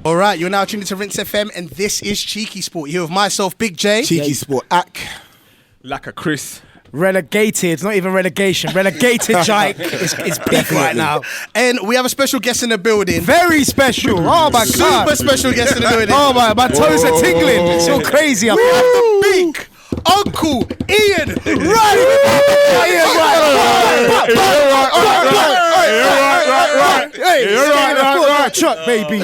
All right, you're now tuned into Rinse FM, and this is Cheeky Sport. You're here with myself, Big J. Cheeky Sport, Ack. Like a Chris. Relegated, it's not even relegation. Relegated, Jake. It's peak right now. And we have a special guest in the building. Very special. Oh my God. Super special guest in the building. Oh my toes are tingling. It's so crazy up We here. have the big Uncle Ian Wright. Right. Chuck, baby.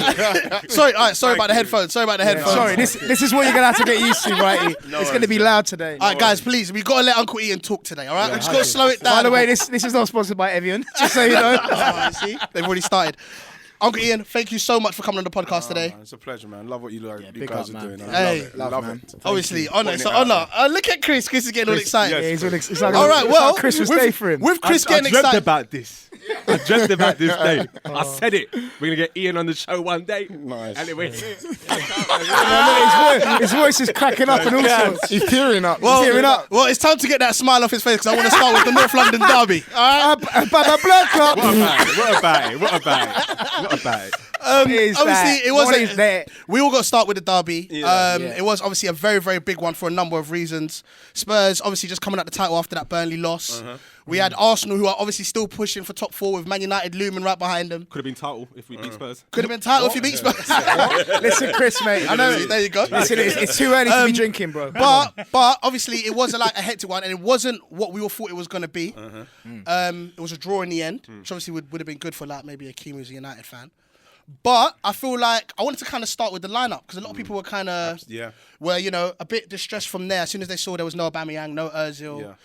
Sorry about the headphones. Sorry, this is what you're gonna have to get used to, Wrighty. It's gonna be loud today. All right, guys, please, we gotta let Uncle Ian talk today. All right, we just gotta slow it down. By the way, this is not sponsored by Evian. Just so you know. See, they've already started. Uncle Ian, thank you so much for coming on the podcast today. Man, it's a pleasure, man. Love what you big guys up, are man. doing. Hey, love it. Obviously, honour. It's an honour. Look at Chris. Chris is getting all excited. Yeah, he's all excited. All right, well, Christmas Day for him. With Chris getting I dreamt excited. about this. I dreamt about this day. I said it. We're going to get Ian on the show one day. Nice. And it went. His voice is cracking up and all sorts. He's tearing up. Well, tearing up. Well, it's time to get that smile off his face because I want to start with the North London derby. All right. What about it? Obviously, it was What is that? We all got to start with the derby. Yeah. It was obviously a very, very big one for a number of reasons. Spurs obviously just coming at the title after that Burnley loss. We had Arsenal, who are obviously still pushing for top four with Man United looming right behind them. Could have been title if we beat Spurs. Could have been title if you beat Spurs. Listen, Chris, mate. I know. There you go. Listen, it's too early to be drinking, bro. But obviously it was like a hectic one, and it wasn't what we all thought it was going to be. It was a draw in the end, which obviously would have been good for like maybe Akeem, who's a United fan. But I feel like I wanted to kind of start with the lineup because a lot of people were kind of were a bit distressed from there as soon as they saw there was no Aubameyang, no Ozil.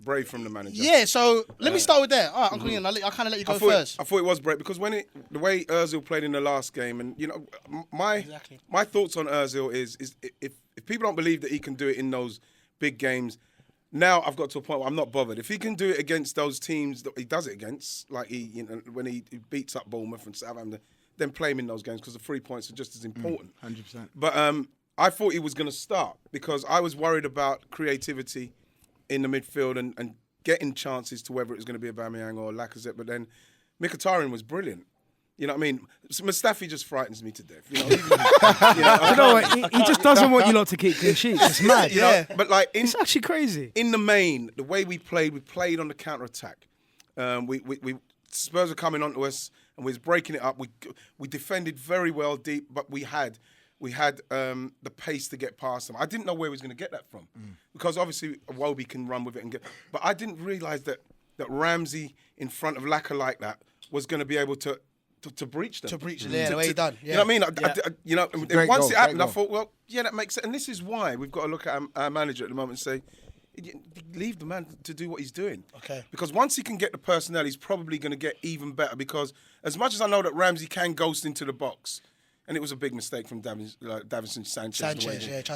Brave from the manager. Yeah, so let me start with there. All right, Uncle Ian, I'll kind of let you go first. I thought it was brave because the way Ozil played in the last game, and my thoughts on Ozil is if people don't believe that he can do it in those big games. Now I've got to a point where I'm not bothered. If he can do it against those teams that he does it against, like when he beats up Bournemouth and Southampton, then play him in those games because the 3 points are just as important. 100%. But I thought he was going to start because I was worried about creativity in the midfield and getting chances to whether it was going to be Aubameyang or Lacazette. But then Mkhitaryan was brilliant. You know what I mean? Mustafi just frightens me to death. You know what? He just doesn't want you lot to keep clean sheets. It's mad. But like, it's actually crazy. In the main, the way we played on the counter attack. Spurs were coming onto us and we was breaking it up. We defended very well deep, but we had the pace to get past them. I didn't know where he was going to get that from because obviously Iwobi can run with it but I didn't realise that Ramsey in front of Laka like that was going to be able to breach them. The way he done. Yeah. You know what I mean? Once it happened, I thought, well, yeah, that makes sense. And this is why we've got to look at our manager at the moment and say, leave the man to do what he's doing. Okay. Because once he can get the personnel, he's probably going to get even better. Because as much as I know that Ramsey can ghost into the box, and it was a big mistake from Davinson Sanchez.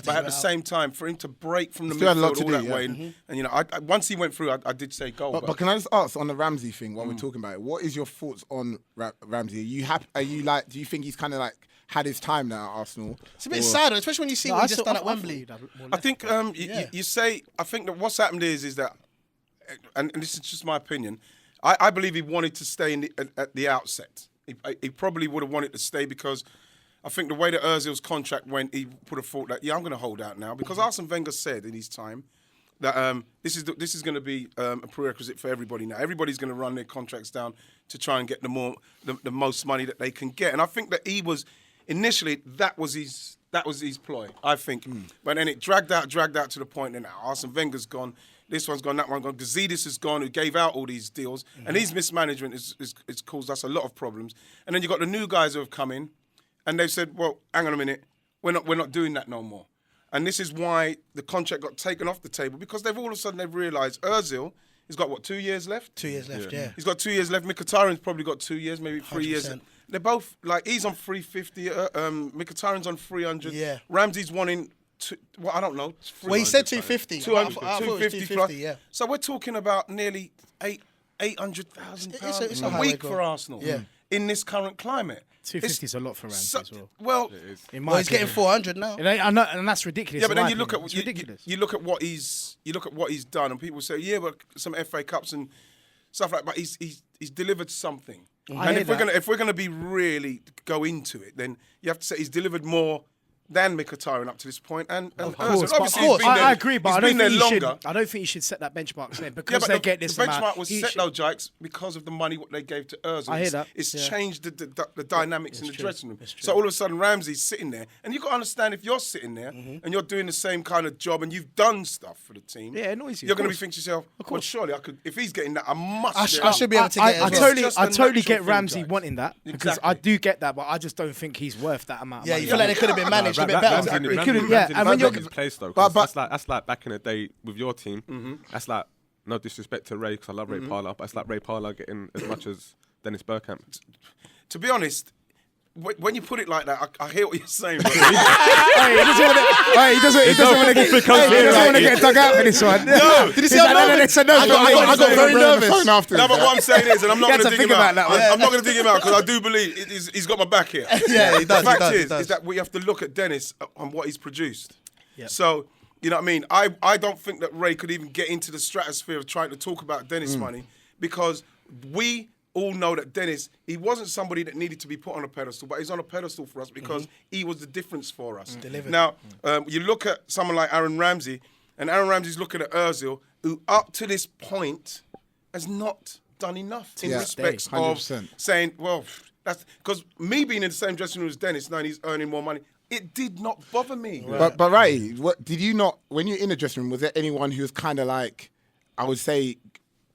But at the same time, for him to break from the midfield all that way, and once he went through, I did say goal. But can I just ask on the Ramsey thing while we're talking about it? What is your thoughts on Ramsey? Are you happy? Are you like? Do you think he's kind of like had his time now at Arsenal? It's a bit sad, especially when you see what he just done at Wembley. I think you say. I think that what's happened is that, and this is just my opinion. I believe he wanted to stay at the outset. He probably would have wanted to stay because I think the way that Ozil's contract went, he put a thought that, I'm going to hold out now. Because Arsene Wenger said in his time that this is going to be a prerequisite for everybody now. Everybody's going to run their contracts down to try and get the most money that they can get. And I think that he was, initially, that was his ploy, I think. But then it dragged out to the point that now Arsene Wenger's gone, this one's gone, that one's gone. Gazidis is gone, who gave out all these deals. And his mismanagement has caused us a lot of problems. And then you've got the new guys who have come in, and they've said, well, hang on a minute, we're not doing that no more. And this is why the contract got taken off the table, because all of a sudden they've realised Ozil has got, 2 years left? 2 years left, yeah. He's got 2 years left. Mkhitaryan's probably got 2 years, maybe 3 years. They're both, he's on 350, Mkhitaryan's on 300. Yeah. Ramsey's wanting, I don't know. Well, he said 250. 250 plus. Yeah. So we're talking about nearly £800,000 It's a a week goal for Arsenal in this current climate. 250 is a lot for Ramsey as well. Well, he's getting 400 now. And that's ridiculous. Yeah, but then you look at ridiculous. You look at what he's done, and people say, yeah, but some FA Cups and stuff like that. But he's delivered something. And if we're gonna be really go into it, then you have to say he's delivered more than Mkhitaryan up to this point. And Of course, obviously, but he's been there, I agree, but he's I don't been there think he should. longer. I don't think he should set that benchmark there Yeah, because but they get this the benchmark amount. was He set should- though, Jikes, because of the money what they gave to Ozil. I hear that. It's Yeah. changed the dynamics in the true. dressing room. It's true. So all of a sudden Ramsey's sitting there, and you've got to understand if you're sitting there Mm-hmm. and you're doing the same kind of job and you've done stuff for the team. Yeah, it annoys you, You're of going to be course. thinking to yourself, well, surely I could. If he's getting that, I must. I should be able to get it. I as well. totally, just a I totally natural get thing, Ramsey Jack. wanting that because I Exactly. do get that, but I just don't think he's worth that amount. Of Yeah, money. you feel like they could have been managed a bit better. It couldn't- yeah, and when you're- place though, But- 'cause that's like back in the day with your team. That's like no disrespect to Ray because I love Ray Parlour, but it's like Ray Parlour getting as much as Dennis Bergkamp. To be honest, when you put it like that, I hear what you're saying. But Hey, he doesn't want to. He doesn't want to get. He doesn't want to get dug out for this one. No. Did you see how nervous? I got very nervous. no, but what I'm saying is, and I'm not You had going to to dig think him out. about that one. I'm not going to dig him out because I do believe he's got my back here. Yeah, he does, The he fact does, he is does. that we have to look at Dennis on what he's produced. Yep. So, you know what I mean? I don't think that Ray could even get into the stratosphere of trying to talk about Dennis money because we all know that Dennis, he wasn't somebody that needed to be put on a pedestal, but he's on a pedestal for us because he was the difference for us. Now, you look at someone like Aaron Ramsey, and Aaron Ramsey's looking at Ozil, who up to this point has not done enough in Yeah, respects of 100%. saying, well, that's because me being in the same dressing room as Dennis, knowing he's earning more money, it did not bother me. But Wrighty, what did you not when you're in the dressing room? Was there anyone who was kind of like, I would say,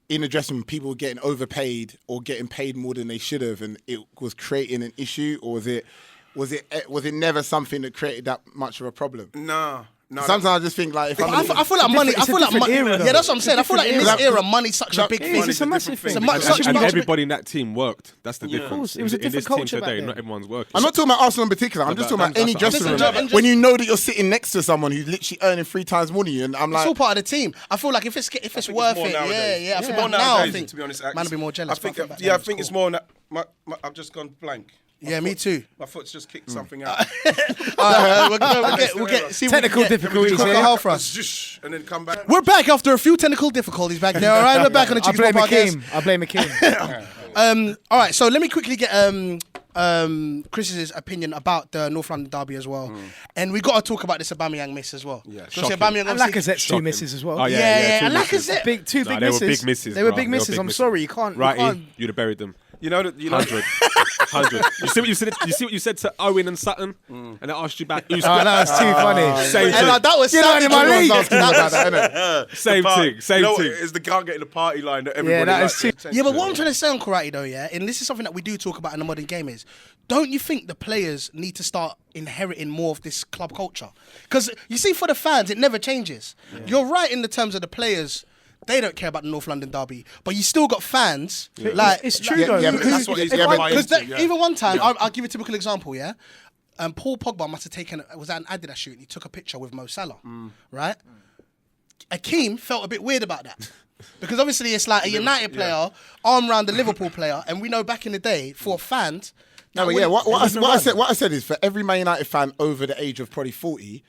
in the dressing room, people were getting overpaid or getting paid more than they should have, and it was creating an issue, or was it never something that created that much of a problem? No. Sometimes I just think like if I'm I feel like money. I it's a feel like different money. era, though. Yeah, that's what I'm saying. I feel like in this Different era. era, money's such a big It is, thing. It's a massive thing. such a And much everybody in that team worked. That's the difference. It was a in this different team culture back today, then. not everyone's working. I'm not talking about Arsenal in particular. I'm just talking about any dressing room. Listen, When you know that you're sitting next to someone who's literally earning 3 times more than you, and I'm It's like, all part of the team. I feel like if it's think worth more it, nowadays. yeah. I think More now I nowadays, think to be honest, man would be more jealous. I think, but back I then think was it's cool. more. I've just gone blank. Yeah, me too. My foot's just kicked something out. We'll get see if we Technical can get- difficulties, Cook yeah. the hell for us. Zhush, and then come back. We're back after a few technical difficulties back there. All right, we're back on the I blame CheekySport podcast. Akeem. I blame Akeem. All right, so let me quickly get Chris's opinion about the North London derby as well, and we got to talk about this Aubameyang miss as well. Yeah, Shocking. shocking. And Lacazette's 2 misses as well. Oh, Yeah, two and misses. Lacazette. Two No, big they were misses. big misses, They were bro. big They were misses. big I'm misses. sorry, you can't. Righty, you'd have buried them. You know that. 100. You see what you said? You see what you said to Owen and Sutton, and they asked you back. Who's Oh, that was too funny. Same And thing. that was You're not savage. in my league. asking you about that, innit? Same thing. Same you know, thing. It's the can't get in the party line that everybody that likes. is too- Yeah, but what I'm trying to say on karate though, yeah, and this is something that we do talk about in the modern game is, don't you think the players need to start inheriting more of this club culture? Because you see, for the fans, it never changes. You're right in the terms of the players. They don't care about the North London derby, but you still got fans. Like It's true Yeah, though. yeah, but that's what he's Yeah, gonna but- buy because into, yeah. even one time, I'll give you a typical example. Yeah, Paul Pogba must have was at an Adidas shoot and he took a picture with Mo Salah, right? Akeem felt a bit weird about that. Because obviously it's like a United player arm around the Liverpool player, and we know back in the day for fans. No, but yeah, what I said is for every Man United fan over the age of probably 40,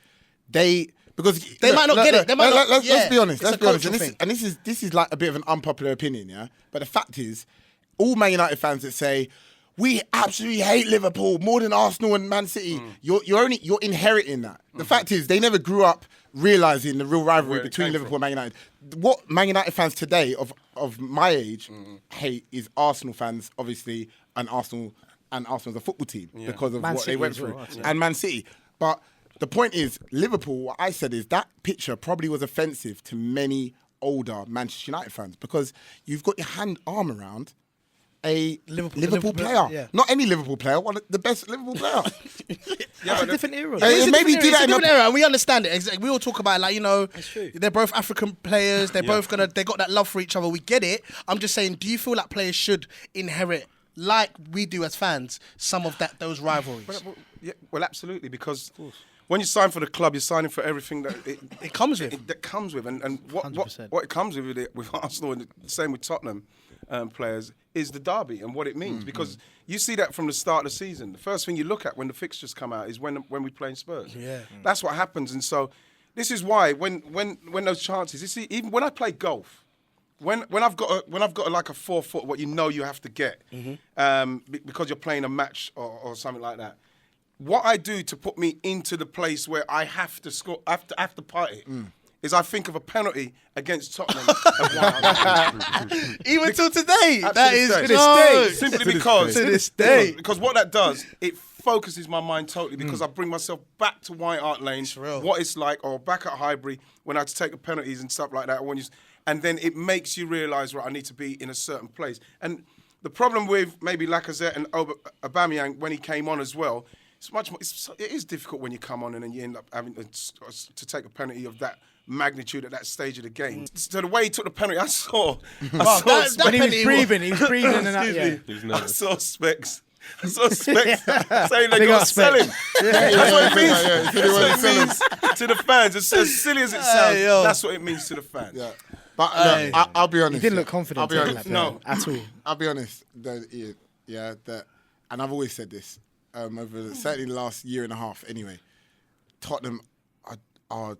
they might not get it. They might not- Let's yeah, be honest. it's Let's a be honest. cultural thing. And this is like a bit of an unpopular opinion, yeah. But the fact is, all Man United fans that say we absolutely hate Liverpool more than Arsenal and Man City, you're inheriting that. The fact is, they never grew up realizing the real rivalry Where it between came Liverpool and Man United. What Man United fans today of my age hate is Arsenal fans, obviously, and Arsenal as a football team because of Man what City they went as well, through, I'd say. and Man City. But the point is, Liverpool. What I said is that picture probably was offensive to many older Manchester United fans because you've got your arm around a Liverpool player, yeah. not any Liverpool player, one of the best Liverpool player. It's a different era. Hey, maybe do that in different a- era, and we understand it. Exactly. We all talk about it, like, you know, true. they're both African players. They're both they got that love for each other. We get it. I'm just saying, do you feel like players should inherit, like we do as fans, some of those rivalries? Well, absolutely, because when you sign for the club, you're signing for everything that It comes with. that comes with, and what 100%. it comes with Arsenal and the same with Tottenham players is the derby and what it means. Because you see that from the start of the season. The first thing you look at when the fixtures come out is when we play in Spurs. Yeah. That's what happens, and so this is why when those chances. You see, even when I play golf, when I've got like a 4 foot, what you have to get, because you're playing a match or something like that. What I do to put me into the place where I have to score, I have to party, is I think of a penalty against Tottenham. Even till today, that is to this day. Simply because to this day. Because what that does, it focuses my mind totally because I bring myself back to White Hart Lane, what it's like, or back at Highbury when I had to take the penalties and stuff like that. And then it makes you realise, right, I need to be in a certain place. And the problem with maybe Lacazette and Aubameyang when he came on as well, it is difficult when you come on and then you end up having to take a penalty of that magnitude at that stage of the game. So the way he took the penalty, I saw when he was breathing and that. Yeah. I saw Specs saying they got to sell him. That's what it means. That's what it means to the fans. As silly as it sounds, that's what it means to the fans. Yeah. But I'll be honest. He didn't look confident. I'll be honest. No, at all. I'll be honest. And I've always said this over certainly the last year and a half. Anyway, Tottenham are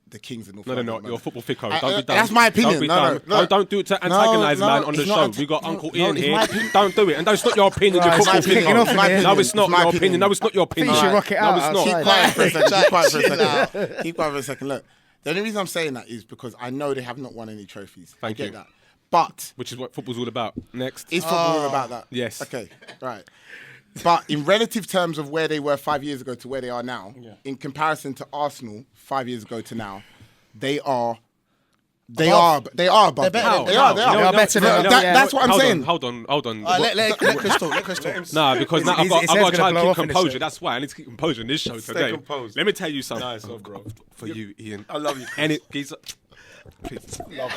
the kings of North London. No, you're a football fickle. Don't be dumb. That's my opinion. Don't do it to antagonise man on the show. We got Uncle Ian here. Don't do it. And that's not your opinion. Your football fickle. No, it's not your opinion. No, it's not your opinion. You should rock it out. No, it's not. Keep quiet for a second. Keep quiet for a second. Look, the only reason I'm saying that is because I know they have not won any trophies. Thank you. That. But which is what football's all about. Next. Is football all about that? Yes. Okay, right. But in relative terms of where they were 5 years ago to where they are now, in comparison to Arsenal 5 years ago to now, they are above. They are better than that's what I'm saying. Hold on. Let Chris talk. Nah, because now I've got to try and keep composure. Show. That's why I need to keep composure in this show today. Composed. Let me tell you something. Nice, bro. For you, Ian. I love you. And please. Please. No.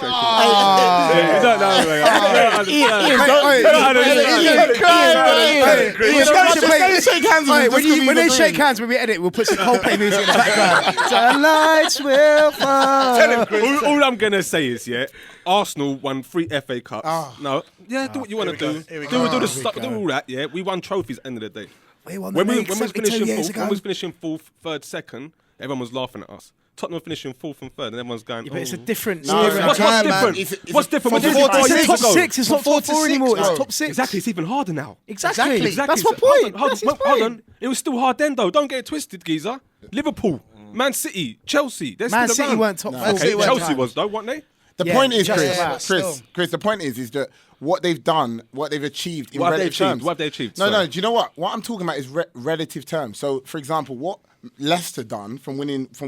When they shake hands when we edit, we'll put some Coldplay music in the background. The lights will fall. All I'm gonna say is, Arsenal won 3 FA Cups. No, do what you want to do. Do all that. Yeah, we won trophies at the end of the day. When we was finishing 4th, 3rd, 2nd, everyone was laughing at us. Tottenham finishing 4th and 3rd, and everyone's going. Yeah, but it's a different. What's different? What's different? It's top 6. It's not top 4 anymore. It's top 6. Exactly. It's even harder now. Exactly. That's my point. Hold on. It was still hard then, though. Don't get it twisted, geezer. Liverpool, Man City, Chelsea. Man City weren't top 4. Chelsea was though, weren't they? The point is, Chris. The point is that what they've done, what they've achieved in relative terms. What have they achieved? No. Do you know what? What I'm talking about is relative terms. So, for example, what Leicester done from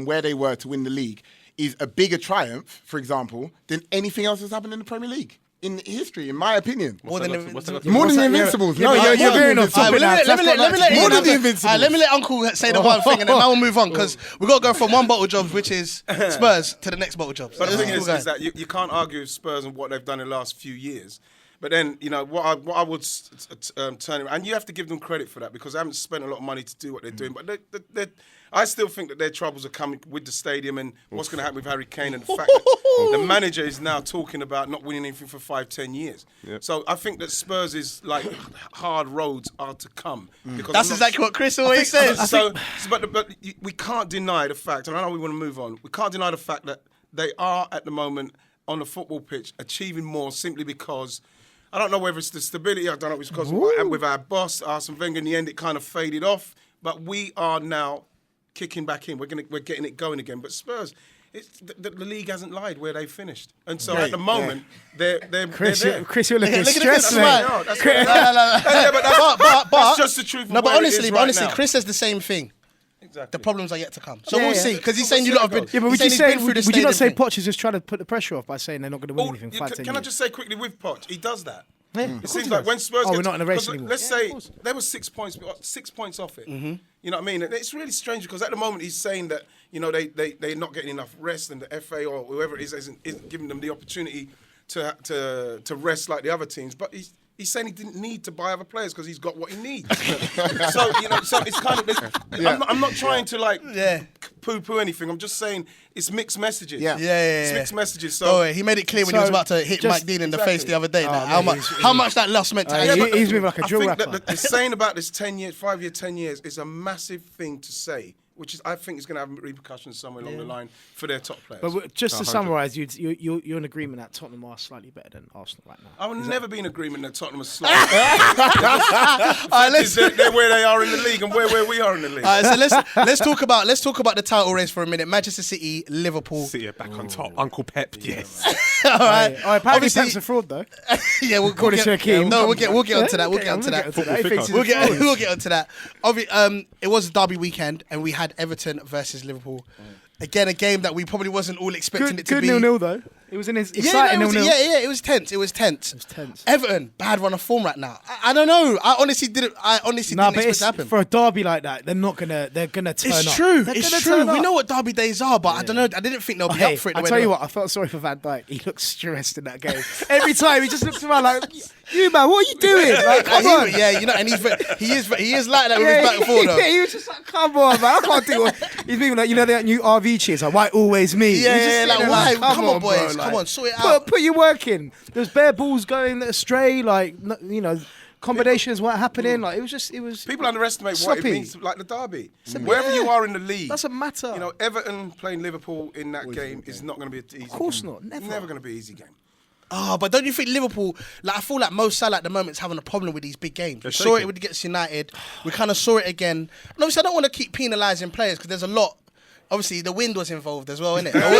where they were to win the league is a bigger triumph, for example, than anything else that's happened in the Premier League in history, in my opinion. More than the Invincibles. No, you're veering off topic now. Let me let Uncle say the one thing, and then I will move on because we got to go from one bottle jobs, which is Spurs, to the next bottle jobs. But the thing is that you can't argue with Spurs and what they've done in the last few years. But then, what I would turn around, and you have to give them credit for that because they haven't spent a lot of money to do what they're doing. But I still think that their troubles are coming with the stadium and what's going to happen with Harry Kane and the fact that the manager is now talking about not winning anything for 5-10 years. Yep. So I think that Spurs is like hard roads are to come. Because that's exactly what Chris always says. But we can't deny the fact, and I know we want to move on, we can't deny the fact that they are at the moment on the football pitch achieving more simply because I don't know whether it's the stability. I don't know if it's because with our boss, Arsene Wenger, in the end, it kind of faded off. But we are now kicking back in. We're getting it going again. But Spurs, the league hasn't lied where they finished. And so at the moment, they're Chris, there. Chris, you're looking stressed, mate. That's just the truth. No, but honestly, Chris says the same thing. Exactly. The problems are yet to come. So we'll see. Because he's saying you lot have been. Yeah, but would you not say Poch is just trying to put the pressure off by saying they're not going to win anything 5-10 years? Can I just say quickly with Poch, he does that. Yeah, it seems like when Spurs we're not in a race anymore. Let's say there were 6 points off it. Mm-hmm. You know what I mean? And it's really strange because at the moment he's saying that they're not getting enough rest and the FA or whoever it is isn't giving them the opportunity to rest like the other teams. But he's saying he didn't need to buy other players because he's got what he needs. so it's kind of. I'm not trying to poo-poo anything. I'm just saying it's mixed messages. It's mixed messages. So he made it clear when he was about to hit Mike Dean in the face the other day. How much that loss meant to him. He's moving like a drill rapper. The saying about this 10 years, 5 year, 10 years is a massive thing to say which is I think is going to have repercussions somewhere along the line for their top players. But just to summarise, you're in agreement that Tottenham are slightly better than Arsenal right now. I would never be in agreement that Tottenham are slightly better. They're where they are in the league and where we are in the league. So let's talk about the title race for a minute. Manchester City, Liverpool. City are back on top. Uncle Pep, yes. All right. Apparently Pep's a fraud though. Yeah, we'll get onto that. We'll get onto that. We'll get onto that. It was a derby weekend, and we had Everton versus Liverpool. Again, a game that we probably wasn't all expecting it to be. Good 0-0 though. It was exciting 0-0. Yeah, it was tense. It was tense. Everton, bad run of form right now. I don't know. I honestly didn't expect it to happen. For a derby like that, they're gonna turn up. It's true. It's true. We know what derby days are, but I don't know. I didn't think they'll be up for it. I tell you what, I felt sorry for Van Dijk. He looked stressed in that game. Every time he just looks around like, "You man, what are you doing?" Like, come on. Yeah, and he is like that with his back and forth. Yeah, he was just like, "Come on, man, I can't do it." He's being like, that new RV cheers, like, "Why always me?" Yeah, like why? Come on, boys. Come on, sort it out. Put your work in. There's bare balls going astray, like combinations weren't happening. Like it was. People underestimate what it means, like the derby. Wherever you are in the league, doesn't matter. Everton playing Liverpool in that game is not going to be an easy. Of course game. not. Never. Never going to be an easy game. But don't you think Liverpool, I feel like Mo Salah at the moment is having a problem with these big games. We saw it against United. We kind of saw it again. And obviously, I don't want to keep penalising players because there's a lot. Obviously, the wind was involved as well, innit? That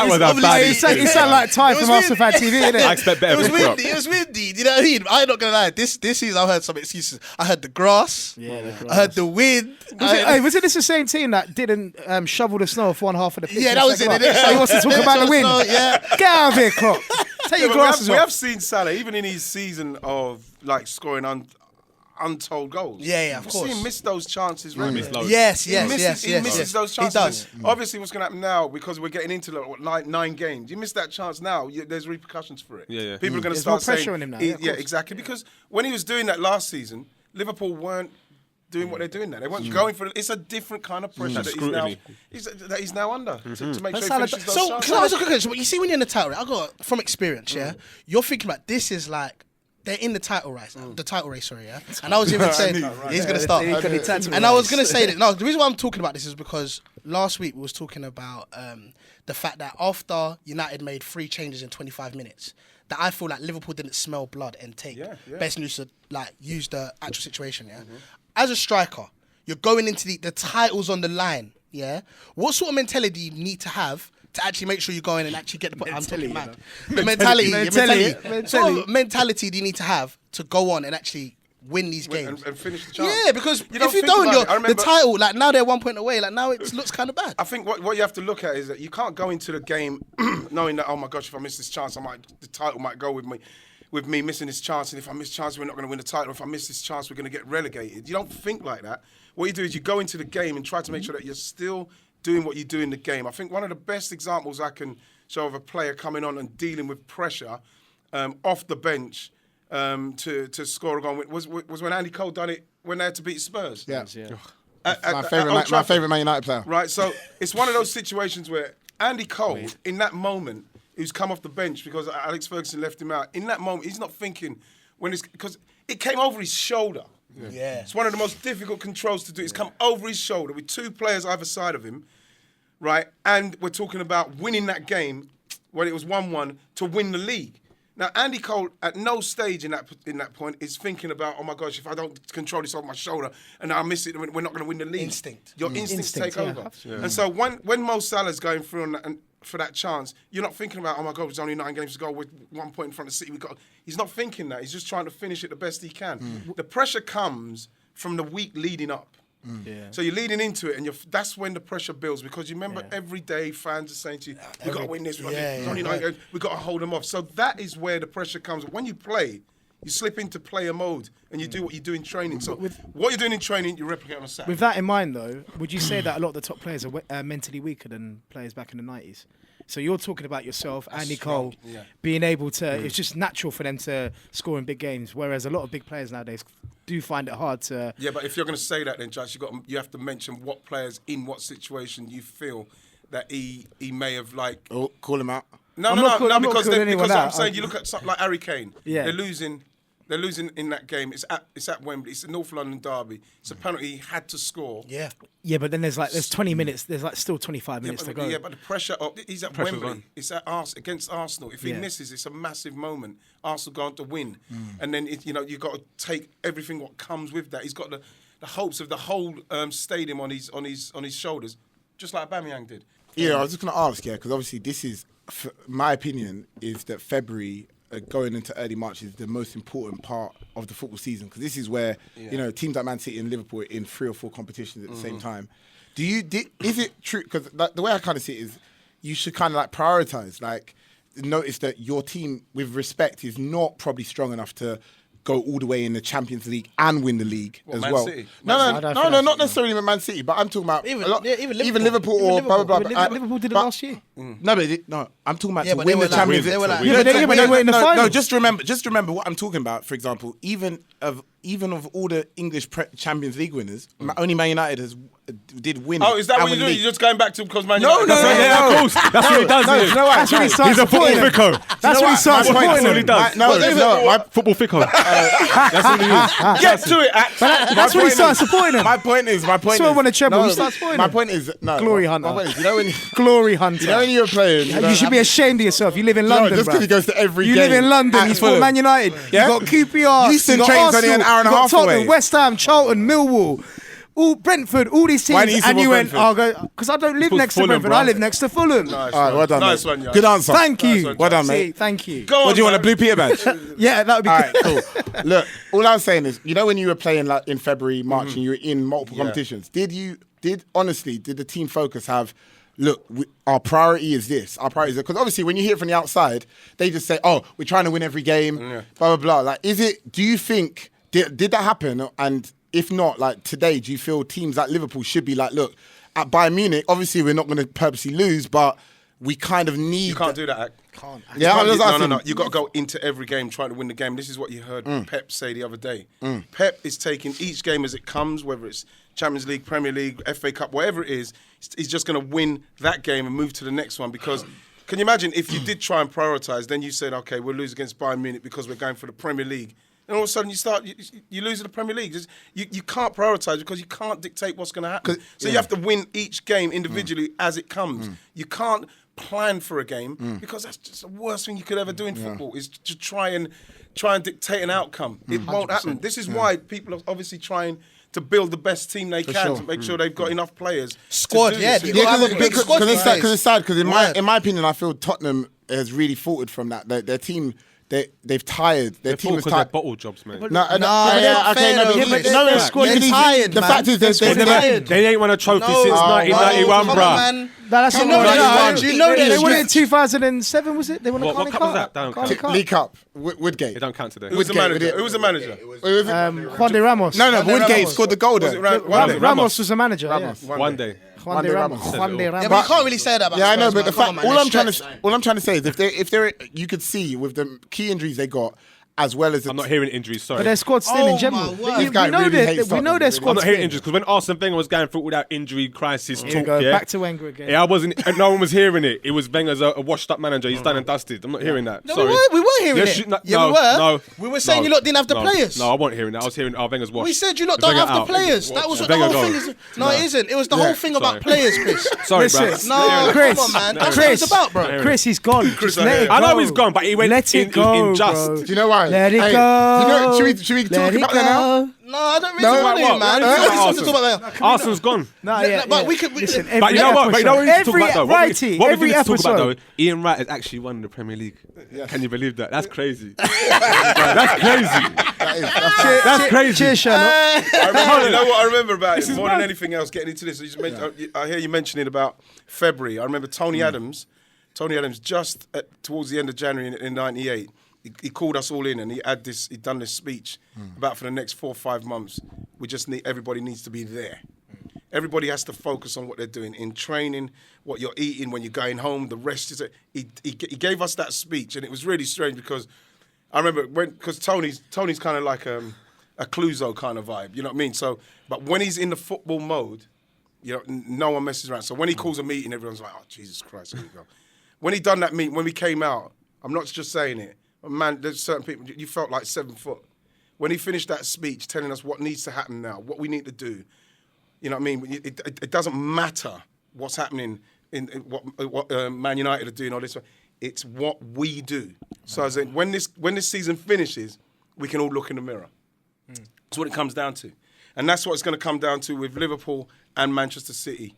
was a bad. It sounded like Ty from Arsenal Fan TV, innit? I expect better. It was windy. You know what I mean? I'm not gonna lie. This season, I've heard some excuses. I heard the grass. I heard the wind. Was it the same team that didn't shovel the snow for one half of the pitch? Yeah, that was it. So he wants to talk about the wind. Get out of here, Klopp. Take your glasses off. We have seen Salah, even in his season of scoring untold goals. Yeah, of course. We've seen him miss those chances, right? Yes. He misses those chances. He does. Obviously, what's going to happen now, because we're getting into 9 games, you miss that chance now, there's repercussions for it. Yeah. People are going to start saying... pressure on him now. Yeah, exactly. Because when he was doing that last season, Liverpool weren't doing what they're doing now. They weren't going for it. It's a different kind of pressure that he's now under to make sure he finishes those chances. Can I ask a quick question? You see, when you're in the title, I got from experience, you're thinking about this is like, they're in the title race, yeah. And I was even saying he's gonna start. And I was gonna say that. No, the reason why I'm talking about this is because last week we was talking about the fact that after United made 3 changes in 25 minutes, that I feel like Liverpool didn't smell blood and take best news to use the actual situation. Yeah, as a striker, you're going into the titles on the line. Yeah, what sort of mentality do you need to have to actually make sure you go in and actually get the point? I'm talking mad. The mentality. What mentality do you need to have to go on and actually win these games and finish the chance? Yeah, because if you don't, the title, now they're 1 point away. Now it looks kind of bad. I think what you have to look at is that you can't go into the game knowing that, oh my gosh, if I miss this chance, the title might go with me. With me missing this chance, and if I miss this chance, we're not going to win the title. If I miss this chance, we're going to get relegated. You don't think like that. What you do is you go into the game and try to make sure that you're still doing what you do in the game. I think one of the best examples I can show of a player coming on and dealing with pressure off the bench to score a goal was when Andy Cole done it when they had to beat Spurs. Yeah. My favourite Man United player. Right, so it's one of those situations where Andy Cole, in that moment, who's come off the bench because Alex Ferguson left him out, in that moment, he's not thinking because it came over his shoulder. Yeah. It's one of the most difficult controls to do. It's come over his shoulder with 2 players either side of him, right? And we're talking about winning that game when it was 1-1 to win the league. Now, Andy Cole, at no stage in that point, is thinking about, oh my gosh, if I don't control this over my shoulder and I miss it, we're not going to win the league. Your instincts take over. Yeah. And so when Mo Salah's going through for that chance, you're not thinking about, oh my God, there's only 9 games to go with 1 point in front of City. He's not thinking that. He's just trying to finish it the best he can. The pressure comes from the week leading up. So you're leading into it, and that's when the pressure builds, because you remember every day fans are saying to you, we've got to win this, there's only 9 games, we've got to hold them off. So that is where the pressure comes. When you play, you slip into player mode and you do what you do in training. So what you're doing in training, you replicate on a Saturday. With that in mind, though, would you say that a lot of the top players are mentally weaker than players back in the 90s? So you're talking about yourself, Andy Cole, being able to... It's just natural for them to score in big games, whereas a lot of big players nowadays do find it hard to... Yeah, but if you're going to say that, then, Josh, you have to mention what players in what situation you feel that he may have, like... Oh, call him out. No, because what I'm saying, you look at something like Harry Kane. Yeah. They're losing They're losing in that game. It's at Wembley. It's a North London derby. It's a penalty he had to score. Yeah. Yeah, but then there's 20 minutes. There's still 25 minutes to go. Yeah, but the pressure. He's at Wembley. On. It's at against Arsenal. If he misses, it's a massive moment. Arsenal go on to win, and then you've got to take everything what comes with that. He's got the hopes of the whole stadium on his shoulders, just like Aubameyang did. Yeah, I was just going to ask, because obviously this is, my opinion is that February. Going into early March is the most important part of the football season because this is where teams like Man City and Liverpool are in 3 or 4 competitions at the same time. Is it true? Because the way I kind of see it is, you should kind of prioritise. Notice that your team, with respect, is not probably strong enough to go all the way in the Champions League and win the league as Man well. City? No, not necessarily Man City, but I'm talking about even Liverpool or blah blah blah. Liverpool did it last year. No, I'm talking about to but win they the were Champions they were League. like- but they were in the final. No, just remember what I'm talking about. For example, even of all the English Champions League winners, only Man United did win. Oh, is that what and you're win doing? the You're just going back to because Man No, United? no, Yeah, of course. That's what he does. No, you know what? That's when he starts He's a football supporting them. ficko. That's when he starts My point- supporting That's what he them. does. No, Football ficko. That's what he is. Get to it, Act. That's when he starts supporting them. My point is. So when a treble, you start spoiling My it. point is no. Glory my hunter. point is, you know when Glory hunter. you know when you're playing, You should be ashamed of yourself. You live in London, just bro. because he goes to every You game. live in London. at You support Fulham. Man United. Yeah? You got QPR. Euston you got Train's Arsenal, only an hour and a you got half Tottenham, away. West Ham, Charlton, Millwall. All Brentford, all these Why teams, do you and you support went, Brentford? I'll go because I don't live Because next to Fulham, Brentford. bro. I live next to Fulham. Nice All right, well done. Nice mate. one, yeah. Good answer. Thank you. Nice one, Well done, See, mate. thank you. Go on, What do you want, a man. blue Peter badge? Yeah, that would be All good. right, cool. Look, all I was saying is, when you were playing in February, March, and you were in multiple competitions, did the team focus have, look, our priority is this, our priority is because obviously when you hear it from the outside, they just say, oh, we're trying to win every game, blah, blah, blah. Do you think, did that happen? And if not, today, do you feel teams like Liverpool should be look, at Bayern Munich, obviously we're not going to purposely lose, but we kind of need... You can't do that, Act. Yeah, I'm just asking. No. You got to go into every game trying to win the game. This is what you heard Pep say the other day. Pep is taking each game as it comes, whether it's Champions League, Premier League, FA Cup, whatever it is. He's just going to win that game and move to the next one. Because can you imagine if you did try and prioritise, then you said, okay, we'll lose against Bayern Munich because we're going for the Premier League. And all of a sudden you lose in the Premier League. You can't prioritise because you can't dictate what's going to happen. So you have to win each game individually as it comes. You can't plan for a game because that's just the worst thing you could ever do in football is to try and dictate an outcome. It won't happen. This is why people are obviously trying to build the best team they can to make sure they've got enough players. Squad, to do yeah. this. You gotta have a big squad. Because it's sad. Because in Word. my opinion, I feel Tottenham has really faltered from that. Their team, they've tired. Their They're team full is because they're tired. bottle jobs, man. they're fair though, Chris. They're tired, The man. fact is, They're tired. They ain't won a trophy No, since 1991, come bruh. on, man. That's You not know right. that, you know that They won it shit. in 2007, was it? They won a What Carling cup was Cup. that? Don't Carling count. League Cup, Woodgate. It don't count today. Who was the Woodgate, manager? would it- Who was the manager? Juan de Ramos. No, Woodgate Ramos. scored the goal Was there. it Ramos? Ramos was the manager. Ramos. Yeah. One day. Juan de Ramos. Juan de Yeah, Ramos. but you can't really say that about Yeah, I know, Spurs, but the man. Come fact, on, man. all I'm trying to say is if they're you could see with the key injuries they got, as well as the I'm not hearing injuries, sorry. But their squad's thin Oh, in general. my word. We This guy know really that- hates we know Tottenham, their really. I'm squad's not hearing thin. injuries because when Arsene Wenger was going through all that injury crisis Here we talk, go. yeah, Back to Wenger again. yeah, I wasn't. No one was hearing it. It was Wenger's a washed-up manager. He's done and dusted. I'm not hearing that. No, Sorry. we were hearing Yes, it. no, Yeah, no, we were. no, We were saying no, you lot didn't have the no, players. No, I wasn't hearing that. I was hearing Wenger's washed. We said you lot The don't Wenger have the out. players. That was what the Wenger whole gone. thing is. No, it isn't. It was the whole thing about Sorry. players, Chris. Sorry, Listen, bruv. No, Chris, come on, man. That's what Chris, it's about, bro. Chris, he's gone. Just let it go. I know he's gone, but he went Let it in, go, in just. bro. Do you know why? Let it Hey, go. You know, should we talk Let it about that now? go. No, I don't really No, want what? him, man. What? We don't Arsenal. need to talk about that. Arsenal's gone. No, yeah, but yeah. we could- Listen, But you know every what? But you know what we need to talk every about though. Wrighty, What we every need to talk about episode. though. Ian Wright has actually won the Premier League. Can you believe that? That's crazy. That's crazy. That's crazy. Cheers, Sherlock. I remember, you know what I remember about it more than anything else, getting into this. I hear you mentioning about February. I remember Tony Adams. Tony Adams just towards the end of January in '98, he called us all in and he'd done this speech about for the next 4 or 5 months. Everybody needs to be there. Everybody has to focus on what they're doing in training, what you're eating when you're going home. The rest is he gave us that speech and it was really strange because I remember because Tony's kind of like a Clouseau kind of vibe, you know what I mean? So, but when he's in the football mode, you know, no one messes around. So when he calls a meeting, everyone's like, "Oh, Jesus Christ, here we go." When he came out, I'm not just saying it, but man, there's certain people you felt like 7 foot. when he finished that speech telling us what needs to happen now, what we need to do, you know what I mean? It doesn't matter what's happening in what Man United are doing or this. It's what we do. So I said, when this season finishes, we can all look in the mirror. That's what it comes down to. And that's what it's going to come down to with Liverpool and Manchester City,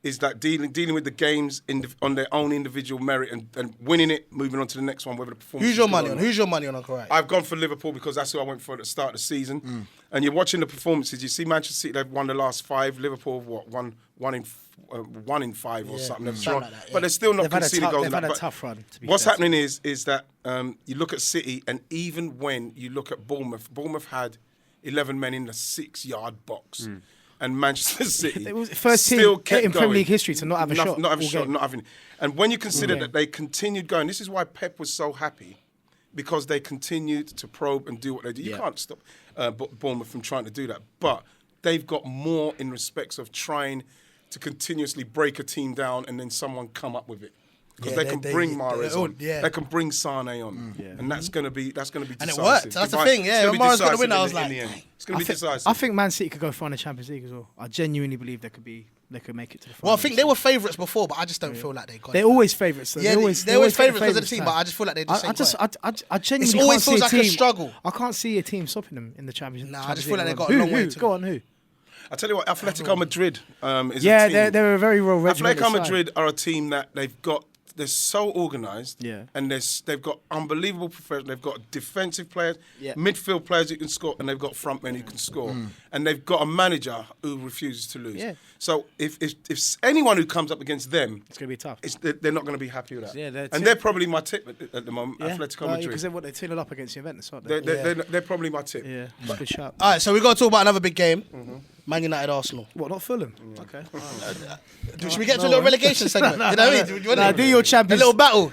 is that dealing with the games on their own individual merit and winning it, moving on to the next one, whether the performance Who's your money on? Who's your money on, Uncle Wright? I've gone for Liverpool because that's who I went for at the start of the season. And you're watching the performances. You see Manchester City, they've won the last 5. Liverpool, one in 5 or something. They've drawn. like that, yeah. But they're still not conceding goals. They've had a tough run, to be What's fair. happening is that you look at City, and even when you look at Bournemouth had 11 men in the 6-yard box. And Manchester City It was the first still team kept in Premier going. League history to not have a shot. Not have a all shot, game. not having. And when you consider that they continued going, this is why Pep was so happy, because they continued to probe and do what they do. You can't stop Bournemouth from trying to do that, but they've got more in respects of trying to continuously break a team down and then someone come up with it. Because they can bring Mahrez on, they can bring Sane on, and that's going to be decisive. And it worked. That's the thing. Yeah, when Mahrez got the win, I was like, it's going to be decisive. I think Man City could go far in the Champions League as well. I genuinely believe they could make it to the final. well, I think they were favourites before, but I just don't feel like they got They're it. always favourites. Yeah, they're always favourites because of the team, but I just feel like they just I genuinely It always can't feels see like a a team. struggle. I can't see a team stopping them in the Champions League. Nah, I just feel like they got a long way to go go. on, who? I tell you what, Atletico Madrid is Yeah, a team. they're a very well regimented Atletico side. Madrid are a team that they're so organised, and they've got unbelievable professionals. They've got defensive players, midfield players who can score, and they've got front men who can score, and they've got a manager who refuses to lose. Yeah. So if anyone who comes up against them, It's going to be tough. they're not going to be happy with that. Yeah, they're probably my tip at the moment. Yeah. Atletico Madrid. Because they're teaming up against Juventus, aren't they? They're probably my tip. Yeah, that's a good shout. All right, so we've got to talk about another big game. Man United, Arsenal. What, not Fulham? Okay. Should we get to a little relegation segment? You know what I mean? Do you want Do your Champions. a little battle.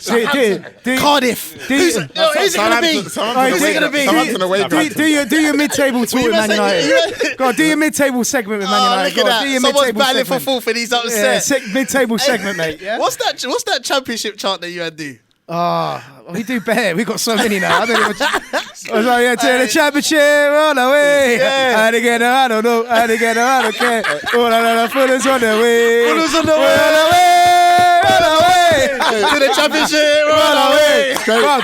Cardiff. Who's it going to be? Who's it going to be? Southampton away. Do your mid-table talk with Man United. Go on, do your mid-table segment with Man Oh, United. look Go at on, do your that. Someone's mid-table battling for segment. fourth and he's Yeah, upset. mid-table segment, mate. Yeah? What's that championship chant that you had do? We do better. We got so many now. I don't even. I was like, yeah, take the championship on the way. Yeah. And again, I don't know. And again, I don't care. Oh, no, Fulham's on the way. Fulham's on the way. Run away. Run away. To the championship, run away.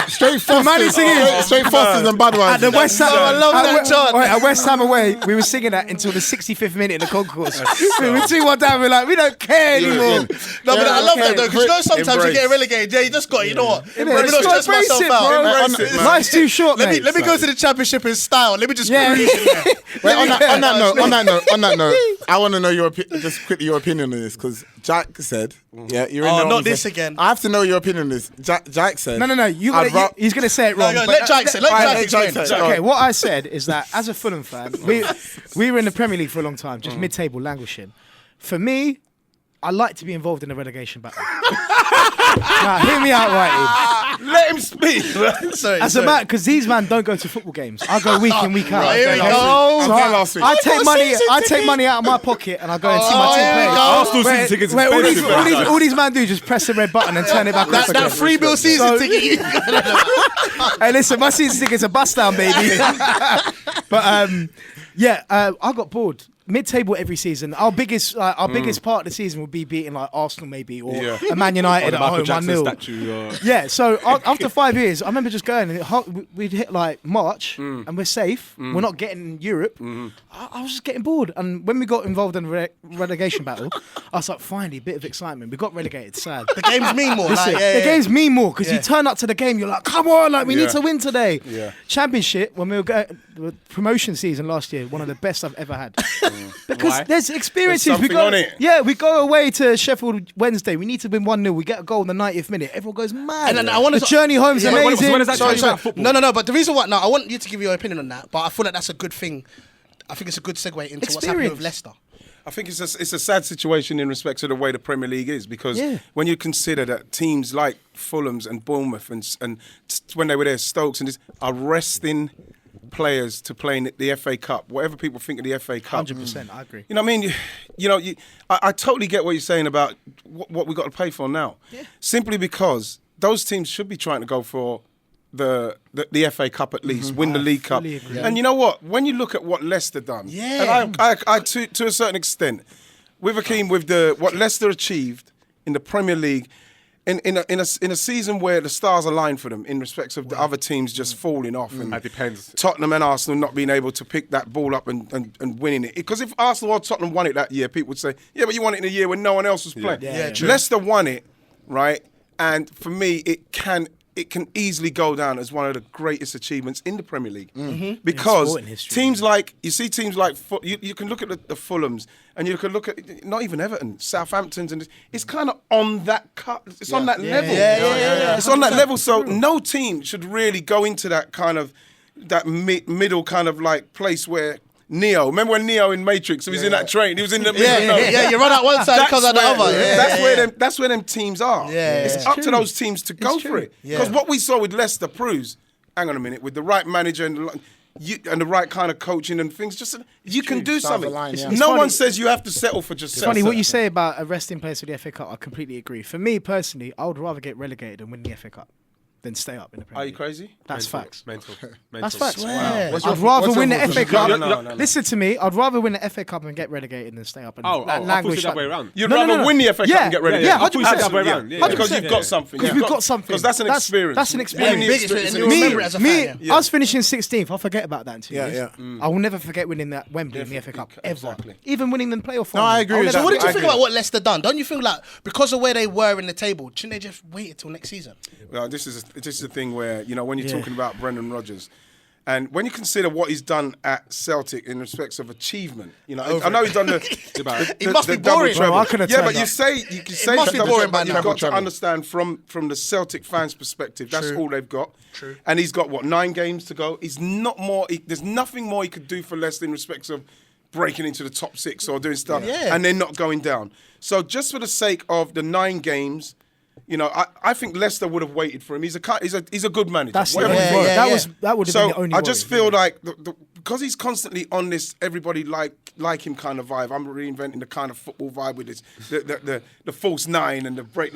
Straight singing. Fosters and Budweiser. At the West Ham, I love that chant. At West Ham away, we were singing that until the 65th minute in the concourse. We were 2-1 down. We're like, we don't care anymore. No, but I love that though, because you know sometimes you Embrace. get relegated. Yeah, you just got it. You know what? Let me not Embrace stress myself it, out. bro. Embrace it, man. Life's too short, mate. Let me go to the championship in style. Let me just Yeah. cruise in there. Wait, on that note, I want to know just quickly your opinion on this, because Jack said, yeah, you're in Oh, the not wrong this thing. again. I have to know your opinion on this. Jack said, No. He's going to say it wrong. No, but- let Jack say. Let Jack explain. say it. Jack. Okay, what I said is that as a Fulham fan, we were in the Premier League for a long time, just mid-table languishing. For me, I like to be involved in a relegation battle. Now, hear me out, Wrighty. Let him speak. Sorry. As a man, because these man don't go to football games. I go week in, week out. Right, here we okay? go. So last week. I take got money. season I take ticket. money out of my pocket and I go and see my here we team go. play. Arsenal season tickets Where expensive. all these man do is just press the red button and turn it back off again. That 3 bill season So- ticket. Hey, listen, my season ticket's a bust down, baby. But I got bored. Mid-table every season. Our biggest part of the season would be beating like Arsenal maybe or a Man United at Michael home Jackson 1-0. statue. Yeah, so after 5 years, I remember just going and we'd hit like March and we're safe. We're not getting Europe. I was just getting bored. And when we got involved in a relegation battle, I was like, finally, a bit of excitement. We got relegated, sad. The games mean more. Listen, Like, yeah, the yeah. games mean more because you turn up to the game, you're like, come on, like we need to win today. Yeah. Championship, when we were going, the promotion season last year, one of the best I've ever had. Because Why? there's experiences. There's we something go, on it. Yeah, we go away to Sheffield Wednesday. We need to win 1-0. We get a goal in the 90th minute. Everyone goes mad. And then I wanna the journey home's Yeah, amazing. when does that change about football? No. But the reason why, I want you to give your opinion on that. But I feel like that's a good thing. I think it's a good segue into what's happening with Experience. Leicester. I think it's a sad situation in respect to the way the Premier League is, because Yeah. when you consider that teams like Fulham's and Bournemouth and when they were there, Stokes and this are resting players to play in the FA Cup, whatever people think of the FA Cup. 100%, I agree. You know what I mean? I totally get what you're saying about what we got to pay for now. Yeah. Simply because those teams should be trying to go for the FA Cup at least, win the League Cup. agree. And you know what? When you look at what Leicester done, and I to a certain extent, with Akeem, with what Leicester achieved in the Premier League, in a season where the stars aligned for them in respects of the other teams just falling off, and That depends. Tottenham and Arsenal not being able to pick that ball up and winning it. Because if Arsenal or Tottenham won it that year, people would say, yeah, but you won it in a year when no one else was playing. Leicester won it, right? And for me, it can easily go down as one of the greatest achievements in the Premier League. Because teams like you can look at the Fulhams, and you can look at not even Everton, Southampton's, and it's kind of on that cut. It's on that level. It's on that level. So no team should really go into that kind of middle kind of like place where Neo. Remember when Neo in Matrix? He was in that train. He was in the middle. You run out one side, it comes out the other. That's where them teams are. It's up to those teams to go for it. Because what we saw with Leicester proves. Hang on a minute, with the right manager and the right kind of coaching and things, just you can do something. No one says you have to settle for just. It's funny what you say about arresting players for the FA Cup. I completely agree. For me personally, I would rather get relegated and win the FA Cup than stay up in the Premier Are League. you crazy? That's facts. Mental. That's facts. Wow. I'd rather win the FA Cup. No. Listen to me. I'd rather win the FA Cup and get relegated than stay up. And I thought it that way around. You'd rather win the FA Cup and get relegated. Yeah, I thought you said 100%. that way around. Yeah. Because you've got something. Because we've got something. Because that's an experience. That's an experience. big experience, and you remember it as a fan, Us finishing 16th, I'll forget about that in 2 years. Yeah. I will never forget winning that Wembley in the FA Cup, ever. Exactly. Even winning the playoff No, final. I agree with So that. what did you I think agree. about what Leicester done? Don't you feel like because of where they were in the table, shouldn't they just wait until next season? Well, this is the thing where, when you're talking about Brendan Rodgers, and when you consider what he's done at Celtic in respects of achievement, I know he's done the It must be double boring. treble. Bro, I could've Yeah, turned but you up. can say must be double boring treble, by but now. you've got to Treble. understand from the Celtic fans' perspective, that's True. all they've got. True. And he's got 9 games to go. He's not more. There's nothing more he could do for Leicester in respects of breaking into the top 6 or doing stuff, and they're not going down. So just for the sake of the 9 games. I think Leicester would have waited for him. He's a good manager. That's Whatever the he's only worth. worry. That would have been the only I just worry. feel like because he's constantly on this everybody like him kind of vibe. I'm reinventing the kind of football vibe with this the false 9 and the break.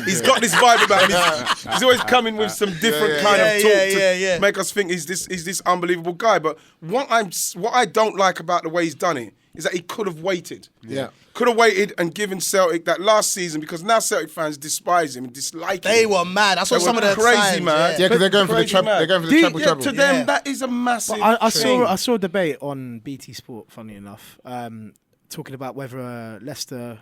He's got this vibe about him. He's always coming with some different kind of talk to make us think he's this unbelievable guy. But what I don't like about the way he's done it is that he could have waited. Yeah. Could have waited and given Celtic that last season, because now Celtic fans despise him and dislike him. They were mad. I saw They some were of the crazy, signs, man. Yeah, because they're going for the Crazy treble. man. They're going for the treble. To them, that is a massive I thing. saw a debate on BT Sport, funny enough, talking about whether the Leicester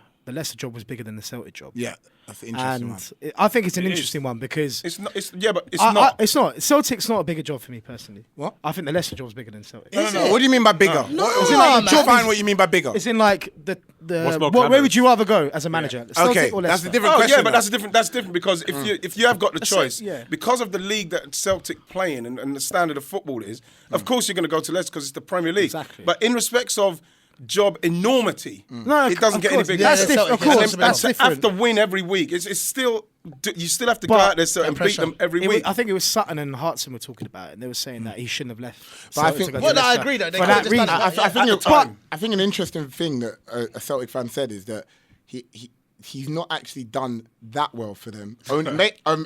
job was bigger than the Celtic job. Yeah, that's an interesting one. I think it's an interesting one because It's not. But it's not. it's not. Celtic's not a bigger job for me personally. What? I think the Leicester job's bigger than Celtic. No. What do you mean by bigger? Define what you mean by bigger. It's in like What's more where glamorous? would you rather go as a manager? Celtic Okay, or that's Leicester? a different Oh question. yeah, but though. that's different because if you have got the choice, yeah. because of the league that Celtic play in and the standard of football is, of course you're going to go to Leicester because it's the Premier League. Exactly. But in respects of job enormity, No, it doesn't of get any course. bigger. That's Yeah, different. Of Celtic, course, yeah, that's to different. have to win every week. It's still you still have to go But- out there and beat pressure. them every It was- week. I think it was Sutton and Hartson were talking about it, and they were saying that he shouldn't have left. But I Celtic think- to go to Well, no, I Leicester agree, though. They for could've that just done reason. that. I think an interesting thing that a Celtic fan said is that he's not actually done that well for them.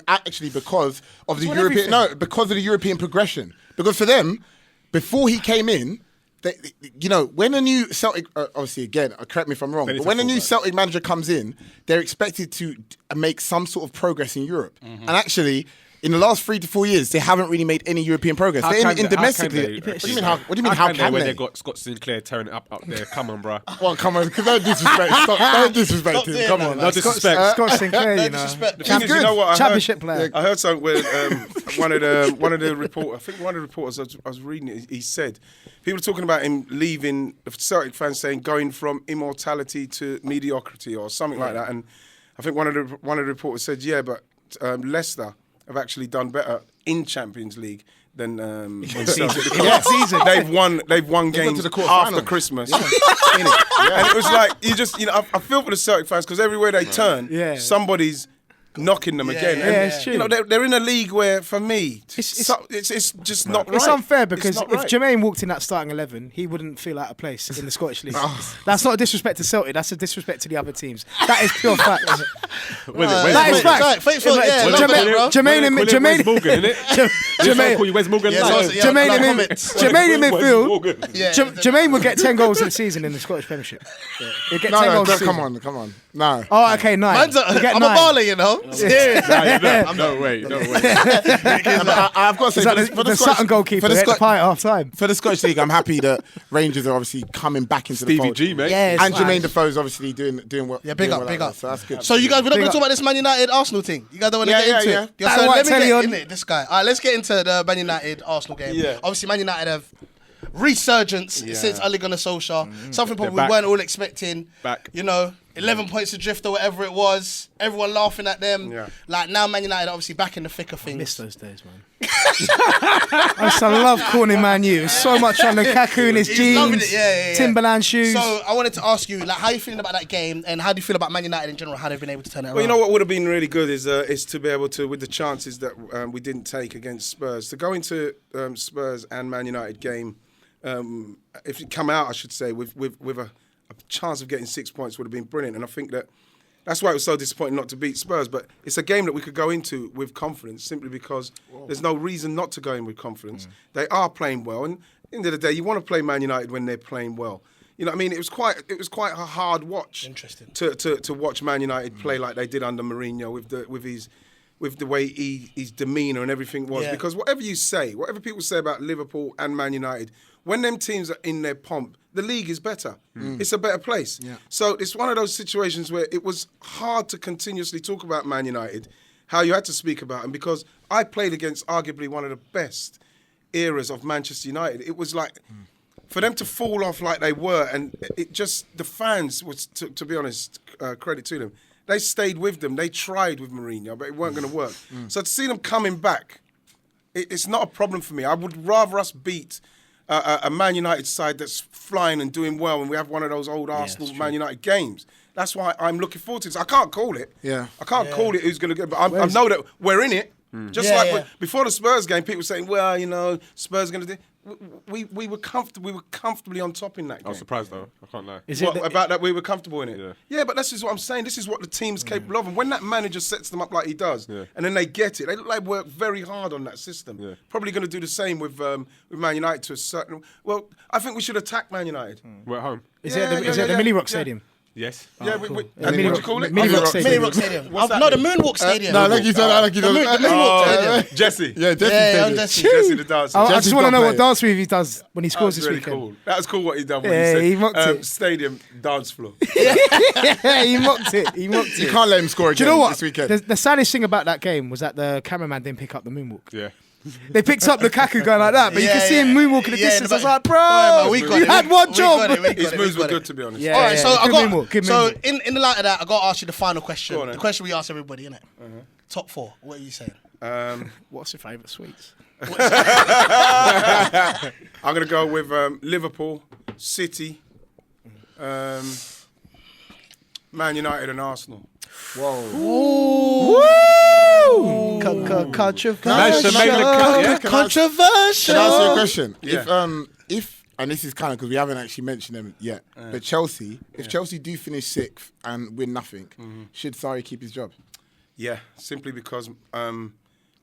Actually, because of the European progression. Because for them, before he came in, when a new Celtic, obviously again, correct me if I'm wrong, but when a new Celtic manager comes in, they're expected to make some sort of progress in Europe. And actually, in the last 3 to 4 years, they haven't really made any European progress. How They're can in they? domestically. How can they? What do you mean? How can when they? they got Scott Sinclair tearing it up there? Come on, bro. Well, come on, because don't disrespect. Don't disrespect him. doing Come that, on. man. No disrespect. Scott Sinclair, you know, Disrespect. The thing is, you know what? championship player. I heard something where one of the reporters, I think one of the reporters I was reading it, he said people are talking about him leaving, the Celtic fans saying going from immortality to mediocrity or something like that. And I think one of the reporters said, yeah, but Leicester have actually done better in Champions League than Celtic. season. They've won games to the quarterfinals. after Christmas. And it was like I feel for the Celtic fans because everywhere they turn, Yeah. somebody's knocking them again. Yeah, And, it's true. You know, they're in a league where, for me, it's just not right. It's unfair because if right. Jermaine walked in that starting 11, he wouldn't feel out of place in the Scottish League. That's not a disrespect to Celtic. That's a disrespect to the other teams. That is pure fact. That is fact. Jermaine in midfield. Jermaine would get 10 goals a season in the Scottish Premiership. He'd get 10 goals a season. Come on. No. Oh, okay, 9. I'm a baller, you know. No way. I've got to say, for the Sutton goalkeeper at the pie at half time. For the Scottish League, I'm happy that Rangers are obviously coming back into the Stevie fold. G, mate. Yes, And Jermaine Defoe's obviously doing what. Yeah, big up. So that's good. So you guys, we're not going to talk about this Man United Arsenal thing. You guys don't want to get into it. Yeah. So let me get in it. This guy. All right, let's get into the Man United Arsenal game. Yeah. Obviously, Man United have resurgence since Ole Gunnar Solskjaer. Something probably we weren't all expecting. Back. You know, 11 points adrift or whatever it was. Everyone laughing at them. Yeah. Like now, Man United are obviously back in the thick of things. I miss those days, man. I used to love calling Man U. So much on Lukaku in his He's loving jeans, it, yeah. Timberland shoes. So I wanted to ask you, like, how are you feeling about that game, and how do you feel about Man United in general? How they've been able to turn it around? Well, you know what would have been really good is to be able to, with the chances that we didn't take against Spurs, to go into Spurs and Man United game, if you come out, I should say, with a chance of getting 6 points would have been brilliant. And I think that's why it was so disappointing not to beat Spurs. But it's a game that we could go into with confidence, simply because there's no reason not to go in with confidence. They are playing well, and at the end of the day, you want to play Man United when they're playing well. You know what I mean? It was quite a hard watch. Interesting. To watch Man United play like they did under Mourinho with the way his demeanour and everything was. Yeah. Because whatever people say about Liverpool and Man United, when them teams are in their pomp, the league is better. It's a better place. Yeah. So it's one of those situations where it was hard to continuously talk about Man United, how you had to speak about them, because I played against arguably one of the best eras of Manchester United. It was like, for them to fall off like they were, and it just, the fans, was to be honest, credit to them, they stayed with them. They tried with Mourinho, but it weren't going to work. So to see them coming back, it's not a problem for me. I would rather us beat a Man United side that's flying and doing well, and we have one of those old Arsenal Man United games. That's why I'm looking forward to this. I can't call it. Yeah. I can't call it who's going to get, but I know that we're in it. Just before the Spurs game, people were saying, well, you know, Spurs are going to do. We were comfortably on top in that game. I was surprised though. I can't lie. About that we were comfortable in it? Yeah. But this is what I'm saying. This is what the team's capable of. And when that manager sets them up like he does, and then they get it, they look like work very hard on that system. Yeah. Probably going to do the same with Man United to a certain. Well, I think we should attack Man United. We're at home. Is it at the Millie Rock Stadium? Yes. Yeah, cool. and what do you call it? Millie Rock Mini Rock Stadium. What's that No, the mean? Moonwalk Stadium. No, like you said, The Moonwalk Stadium. Jesse. Yeah, Jesse the dancer. I just want to know what play. dance move he does when he scores That this was really weekend. cool. That was cool what he done when Yeah, he he mocked said it. stadium dance floor. Yeah, he mocked it. You can't let him score Do again you know what? this weekend. The saddest thing about that game was that the cameraman didn't pick up the moonwalk. Yeah. They picked up Lukaku going like that, but you can see him moonwalk in the distance. I was like, bro, man, we got you it. had one We job. got it. His moves were good, to be honest. Yeah. All right, so I good moonwalk, got. good So moonwalk. in the light of that, I got to ask you the final question. Go on, The then. question we ask everybody, innit? Top 4. What are you saying? What's your favourite sweets? I'm going to go with Liverpool, City, Man United and Arsenal. Controversial. Controversial. Can I ask you a question? Yeah. If and this is kind of because we haven't actually mentioned them yet, but Chelsea, if Chelsea do finish 6th and win nothing, should Sarri keep his job? Yeah, simply because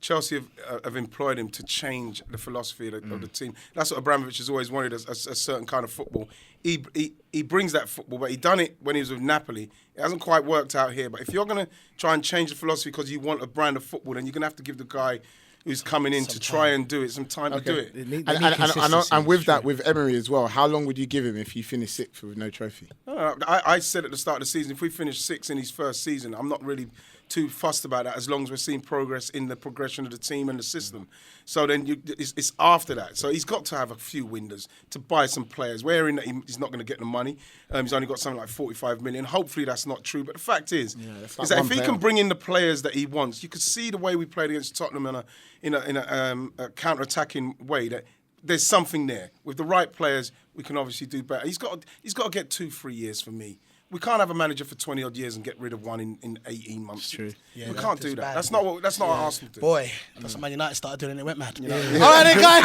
Chelsea have employed him to change the philosophy of the team. That's what Abramovich has always wanted, a certain kind of football. He brings that football, but he done it when he was with Napoli. It hasn't quite worked out here. But if you're going to try and change the philosophy because you want a brand of football, then you're going to have to give the guy who's coming in to try and do it some time to do it. And with that, with Emery as well, how long would you give him if you finish 6th with no trophy? I said at the start of the season, if we finish 6th in his first season, I'm not really too fussed about that as long as we're seeing progress in the progression of the team and the system. So then it's after that. So he's got to have a few windows to buy some players. We're in that he's not going to get the money. He's only got something like 45 million. Hopefully that's not true. But the fact is that if he can bring in the players that he wants, you could see the way we played against Tottenham in a counter-attacking way that there's something there. With the right players, we can obviously do better. He's got to get 2-3 years for me We can't have a manager for 20 odd years and get rid of one in 18 months. True. Yeah, we can't do that. That's not what Arsenal do. Boy, that's what Man United started doing and it went mad. All right, then, guys.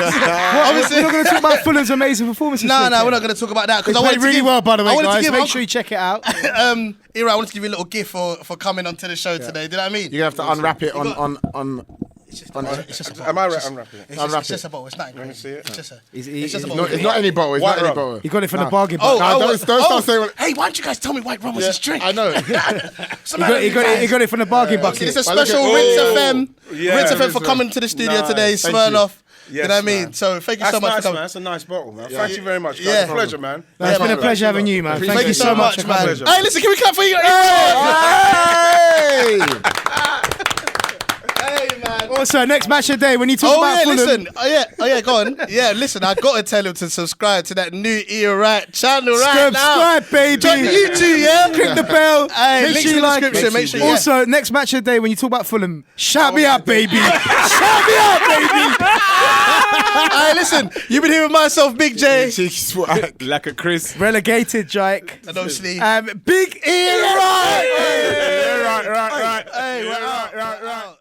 Obviously, we're not going to talk about Fulham's amazing performance. No, we're not going to talk about that They because I played wanted to really well, by the way, guys. Make sure you check it out. Ira, I wanted to give you a little gift for coming onto the show today. Do you know what I mean? You're going to have to unwrap it on. It's just a bottle. Am I unwrapping it? It's just a bottle. It's not. Let me see it. It's just a It's bottle. not any bottle. It's not any bottle. You got it from the bargain. Don't start saying. Hey, why don't you guys tell me White Rum was his drink? I know. You got it from the bargain bucket. It's a special Rinse FM. Rinse FM for coming to the studio today. Smirnoff. You know what I mean? So thank you so much for coming. That's a nice bottle, man. Thank you very much. Yeah. It's a pleasure, man. It's been a pleasure having you, man. Thank you so much, man. Hey, listen, can we clap for you? Hey, man. Also, next match of the day when you talk about Fulham. Listen. Oh yeah, go on. Yeah, listen, I got to tell him to subscribe to that new Ian Wright channel right now. Subscribe, baby. Join the YouTube, yeah? Click the bell. Hey, Make links sure in you the like. description. Make sure. Also, next match of the day when you talk about Fulham, shout me out, baby. Shout me out, baby. Hey, listen, you've been here with myself, Big J. CheekySport. Like a Chris. Relegated, Jake. And obviously, Big Ian Wright. right. Hey, right.